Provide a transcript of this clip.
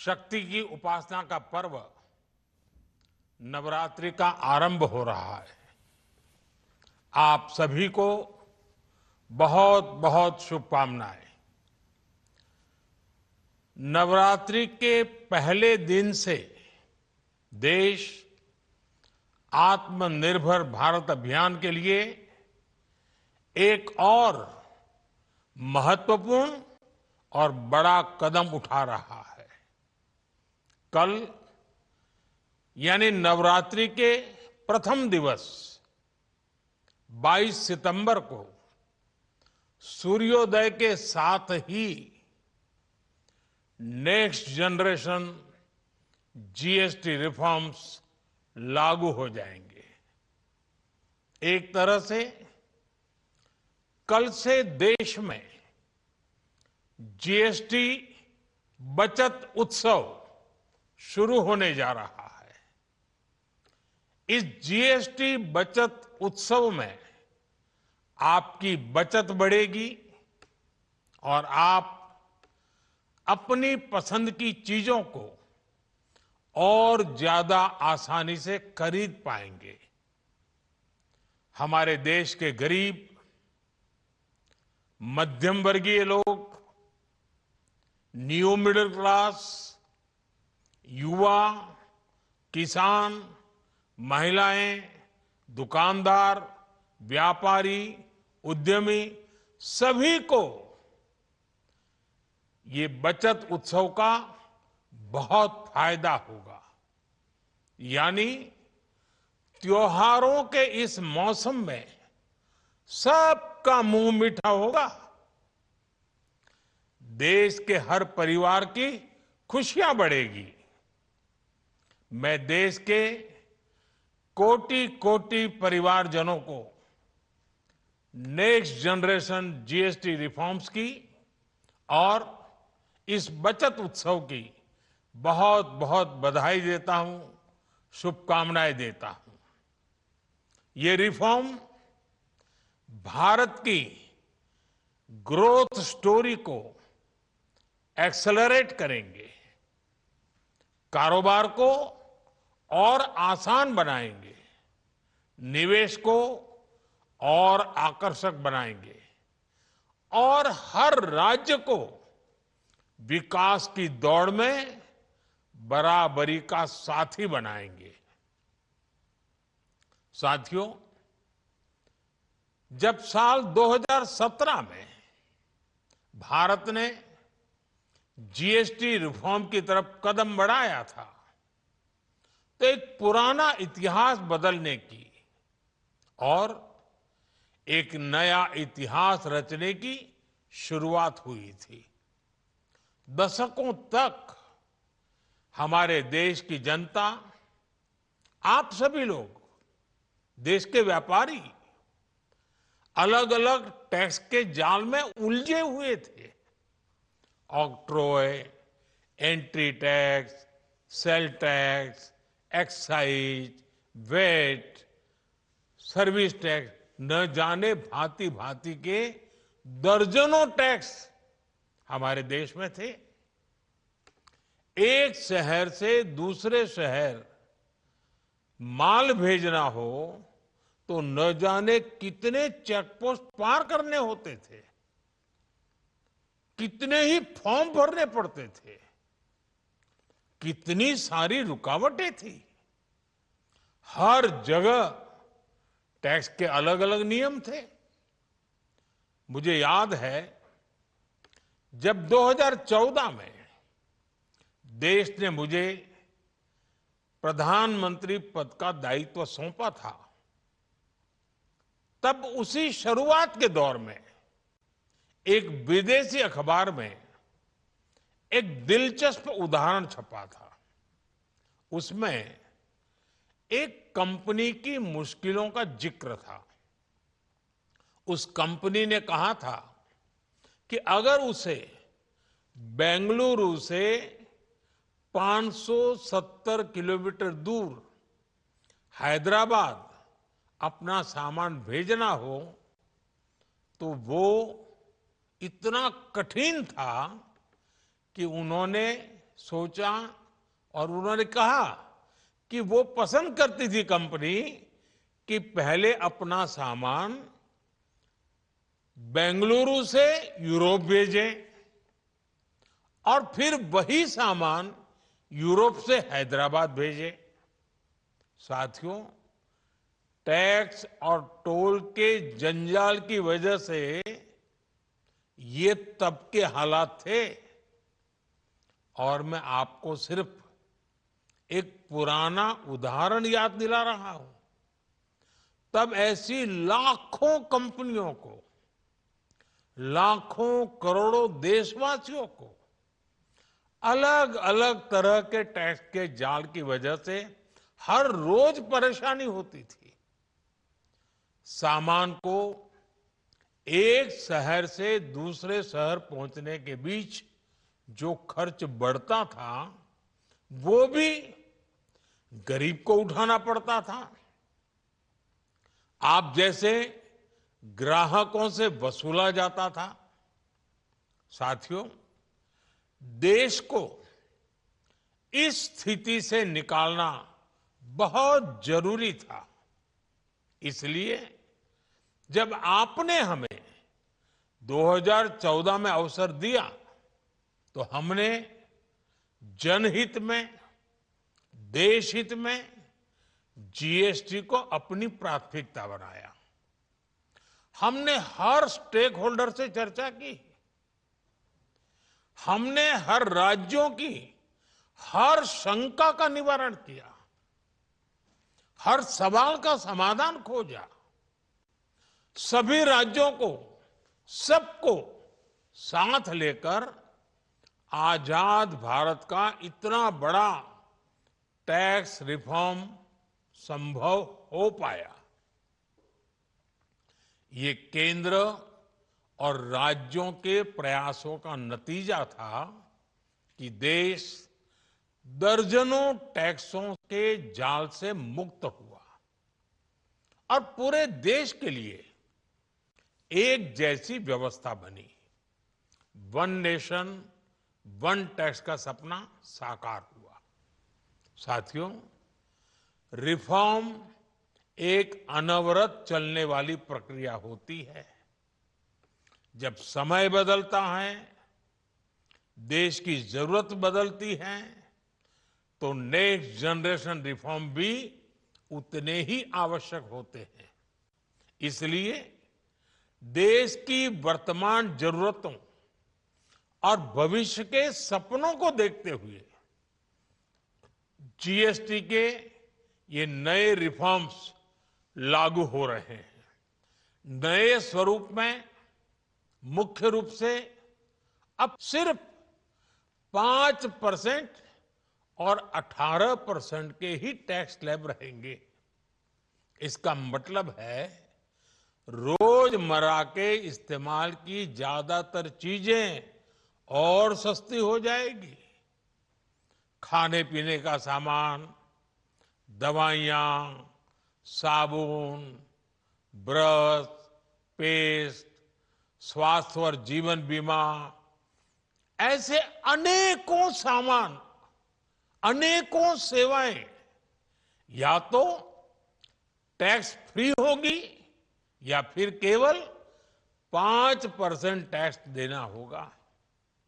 शक्ति की उपासना का पर्व नवरात्रि का आरंभ हो रहा है। आप सभी को बहुत बहुत शुभकामनाएं। नवरात्रि के पहले दिन से देश आत्मनिर्भर भारत अभियान के लिए एक और महत्वपूर्ण और बड़ा कदम उठा रहा है। कल यानी नवरात्रि के प्रथम दिवस 22 सितंबर को सूर्योदय के साथ ही नेक्स्ट जनरेशन जीएसटी रिफॉर्म्स लागू हो जाएंगे। एक तरह से कल से देश में जीएसटी बचत उत्सव शुरू होने जा रहा है। इस जीएसटी बचत उत्सव में आपकी बचत बढ़ेगी और आप अपनी पसंद की चीजों को और ज्यादा आसानी से खरीद पाएंगे। हमारे देश के गरीब, मध्यम वर्गीय लोग, न्यू मिडिल क्लास, युवा, किसान, महिलाएं, दुकानदार, व्यापारी, उद्यमी सभी को ये बचत उत्सव का बहुत फायदा होगा। यानी त्योहारों के इस मौसम में सबका मुंह मीठा होगा। देश के हर परिवार की खुशियां बढ़ेगी। मैं देश के कोटि कोटि परिवारजनों को नेक्स्ट जनरेशन जीएसटी रिफॉर्म्स की और इस बचत उत्सव की बहुत बहुत बधाई देता हूं, शुभकामनाएं देता हूं। ये रिफॉर्म भारत की ग्रोथ स्टोरी को एक्सेलरेट करेंगे, कारोबार को और आसान बनाएंगे, निवेश को और आकर्षक बनाएंगे और हर राज्य को विकास की दौड़ में बराबरी का साथी बनाएंगे। साथियों, जब साल 2017 में भारत ने जीएसटी रिफॉर्म की तरफ कदम बढ़ाया था तो एक पुराना इतिहास बदलने की और एक नया इतिहास रचने की शुरुआत हुई थी। दशकों तक हमारे देश की जनता, आप सभी लोग, देश के व्यापारी अलग अलग टैक्स के जाल में उलझे हुए थे। Octroi, entry tax, sale tax, excise, VAT, service tax, न जाने भांति भांति के दर्जनों टैक्स हमारे देश में थे। एक शहर से दूसरे शहर माल भेजना हो तो न जाने कितने चेक पोस्ट पार करने होते थे, कितने ही फॉर्म भरने पड़ते थे, कितनी सारी रुकावटें थी। हर जगह टैक्स के अलग अलग नियम थे। मुझे याद है जब 2014 में देश ने मुझे प्रधानमंत्री पद का दायित्व सौंपा था, तब उसी शुरुआत के दौर में एक विदेशी अखबार में एक दिलचस्प उदाहरण छपा था। उसमें एक कंपनी की मुश्किलों का जिक्र था। उस कंपनी ने कहा था कि अगर उसे बेंगलुरु से 570 किलोमीटर दूर हैदराबाद अपना सामान भेजना हो तो वो इतना कठिन था कि उन्होंने सोचा और उन्होंने कहा कि वो पसंद करती थी कंपनी कि पहले अपना सामान बेंगलुरु से यूरोप भेजे और फिर वही सामान यूरोप से हैदराबाद भेजे। साथियों, टैक्स और टोल के जंजाल की वजह से ये तब के हालात थे और मैं आपको सिर्फ एक पुराना उदाहरण याद दिला रहा हूं। तब ऐसी लाखों कंपनियों को, लाखों करोड़ों देशवासियों को अलग अलग तरह के टैक्स के जाल की वजह से हर रोज परेशानी होती थी। सामान को एक शहर से दूसरे शहर पहुंचने के बीच जो खर्च बढ़ता था वो भी गरीब को उठाना पड़ता था। आप जैसे ग्राहकों से वसूला जाता था। साथियों, देश को इस स्थिति से निकालना बहुत जरूरी था। इसलिए जब आपने हमें 2014 में अवसर दिया तो हमने जनहित में, देशहित में जीएसटी को अपनी प्राथमिकता बनाया। हमने हर स्टेक होल्डर से चर्चा की। हमने हर राज्यों की हर शंका का निवारण किया, हर सवाल का समाधान खोजा। सभी राज्यों को, सबको साथ लेकर आजाद भारत का इतना बड़ा टैक्स रिफॉर्म संभव हो पाया। ये केंद्र और राज्यों के प्रयासों का नतीजा था कि देश दर्जनों टैक्सों के जाल से मुक्त हुआ और पूरे देश के लिए एक जैसी व्यवस्था बनी। वन नेशन वन टैक्स का सपना साकार हुआ। साथियों, रिफॉर्म एक अनवरत चलने वाली प्रक्रिया होती है। जब समय बदलता है, देश की जरूरत बदलती है, तो नेक्स्ट जनरेशन रिफॉर्म भी उतने ही आवश्यक होते हैं। इसलिए देश की वर्तमान जरूरतों और भविष्य के सपनों को देखते हुए जीएसटी के ये नए रिफॉर्म्स लागू हो रहे हैं। नए स्वरूप में मुख्य रूप से अब सिर्फ 5% और 18% के ही टैक्स स्लैब रहेंगे। इसका मतलब है रोजमर्रा के इस्तेमाल की ज्यादातर चीजें और सस्ती हो जाएगी। खाने पीने का सामान, दवाइयां, साबुन, ब्रश, पेस्ट, स्वास्थ्य और जीवन बीमा, ऐसे अनेकों सामान, अनेकों सेवाएं या तो टैक्स फ्री होगी या फिर केवल 5% टैक्स देना होगा।